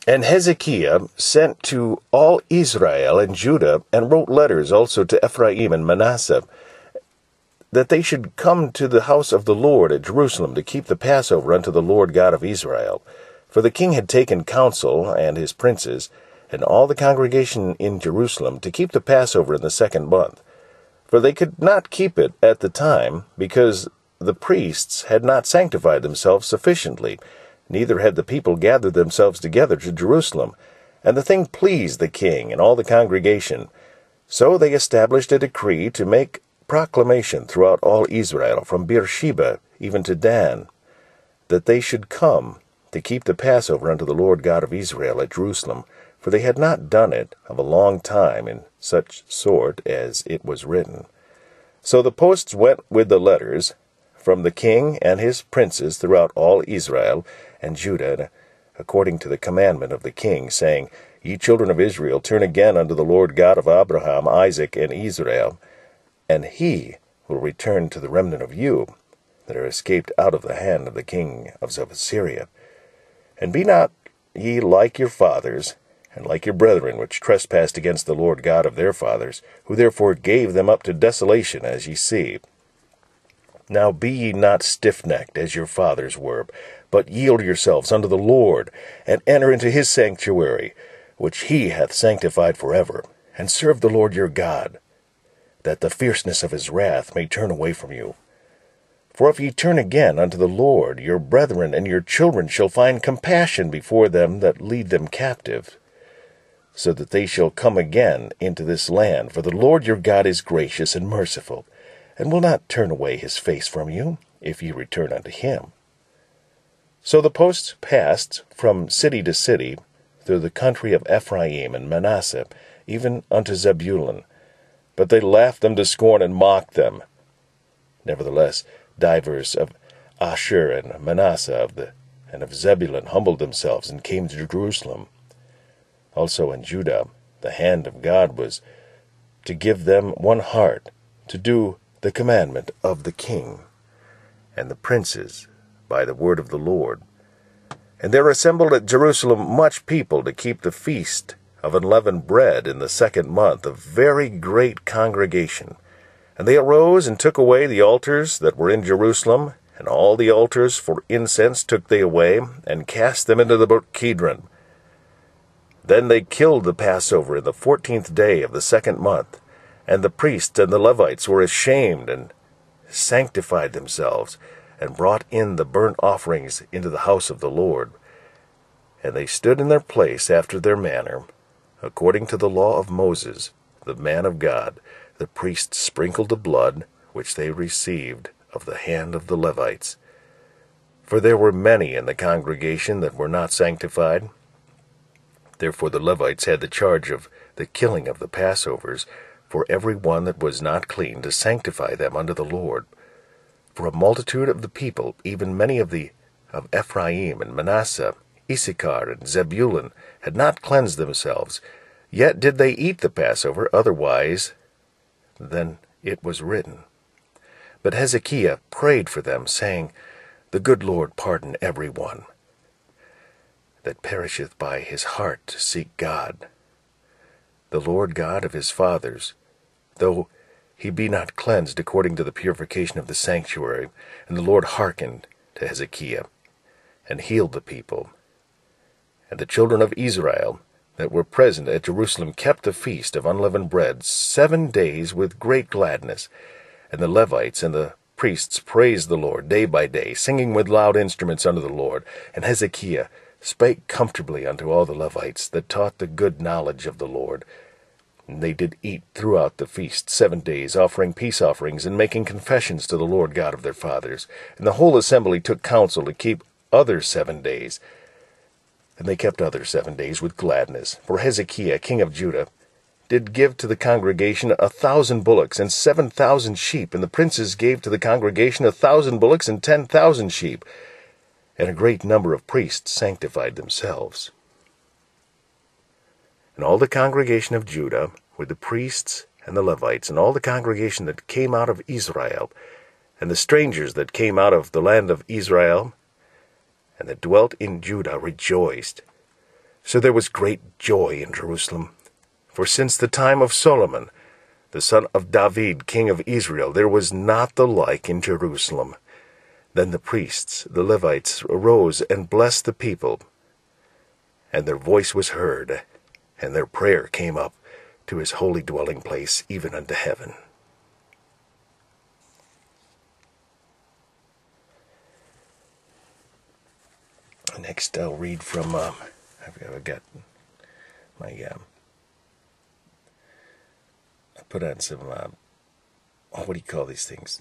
And Hezekiah sent to all Israel and Judah, and wrote letters also to Ephraim and Manasseh, that they should come to the house of the Lord at Jerusalem to keep the Passover unto the Lord God of Israel. For the king had taken counsel, and his princes, and all the congregation in Jerusalem, to keep the Passover in the 2nd month. For they could not keep it at the time, because the priests had not sanctified themselves sufficiently, neither had the people gathered themselves together to Jerusalem. And the thing pleased the king and all the congregation. So they established a decree to make proclamation throughout all Israel, from Beersheba even to Dan, that they should come to keep the Passover unto the Lord God of Israel at Jerusalem, for they had not done it of a long time in such sort as it was written. So the posts went with the letters from the king and his princes throughout all Israel and Judah, according to the commandment of the king, saying, Ye children of Israel, turn again unto the Lord God of Abraham, Isaac, and Israel, and he will return to the remnant of you that are escaped out of the hand of the king of Assyria. And be not ye like your fathers, and like your brethren, which trespassed against the Lord God of their fathers, who therefore gave them up to desolation, as ye see. Now be ye not stiffnecked, as your fathers were, but yield yourselves unto the Lord, and enter into his sanctuary, which he hath sanctified forever, and serve the Lord your God, that the fierceness of his wrath may turn away from you. For if ye turn again unto the Lord, your brethren and your children shall find compassion before them that lead them captive, so that they shall come again into this land. For the Lord your God is gracious and merciful, and will not turn away his face from you, if ye return unto him. So the posts passed from city to city through the country of Ephraim and Manasseh, even unto Zebulun. But they laughed them to scorn and mocked them. Nevertheless, divers of Asher and Manasseh and of Zebulun humbled themselves and came to Jerusalem. Also in Judah the hand of God was to give them one heart to do the commandment of the king, and the princes by the word of the Lord. And there assembled at Jerusalem much people to keep the feast of unleavened bread in the 2nd month, a very great congregation. And they arose and took away the altars that were in Jerusalem, and all the altars for incense took they away, and cast them into the brook Kidron. Then they killed the Passover in the 14th day of the 2nd month, and the priests and the Levites were ashamed, and sanctified themselves, and brought in the burnt offerings into the house of the Lord. And they stood in their place after their manner, according to the law of Moses, the man of God. The priests sprinkled the blood which they received of the hand of the Levites. For there were many in the congregation that were not sanctified. Therefore the Levites had the charge of the killing of the Passovers, for every one that was not clean, to sanctify them unto the Lord. For a multitude of the people, even many of Ephraim and Manasseh, Issachar and Zebulun, had not cleansed themselves, yet did they eat the Passover otherwise than it was written. But Hezekiah prayed for them, saying, The good Lord pardon every one that perisheth by his heart to seek God, the Lord God of his fathers, though he be not cleansed according to the purification of the sanctuary. And the Lord hearkened to Hezekiah, and healed the people. And the children of Israel that were present at Jerusalem kept the feast of unleavened bread 7 days with great gladness. And the Levites and the priests praised the Lord day by day, singing with loud instruments unto the Lord. And Hezekiah spake comfortably unto all the Levites that taught the good knowledge of the Lord. And they did eat throughout the feast 7 days, offering peace offerings, and making confessions to the Lord God of their fathers. And the whole assembly took counsel to keep other 7 days. And they kept other 7 days with gladness. For Hezekiah king of Judah did give to the congregation 1,000 bullocks and 7,000 sheep, and the princes gave to the congregation 1,000 bullocks and 10,000 sheep. And a great number of priests sanctified themselves. And all the congregation of Judah, with the priests and the Levites, and all the congregation that came out of Israel, and the strangers that came out of the land of Israel, and that dwelt in Judah, rejoiced, So there was great joy in Jerusalem. For since the time of Solomon, the son of David, king of Israel, there was not the like in Jerusalem. Then the priests, the Levites, arose and blessed the people, and their voice was heard, and their prayer came up to his holy dwelling place, even unto heaven. Next, I'll read from, I've got my, I put on some, what do you call these things?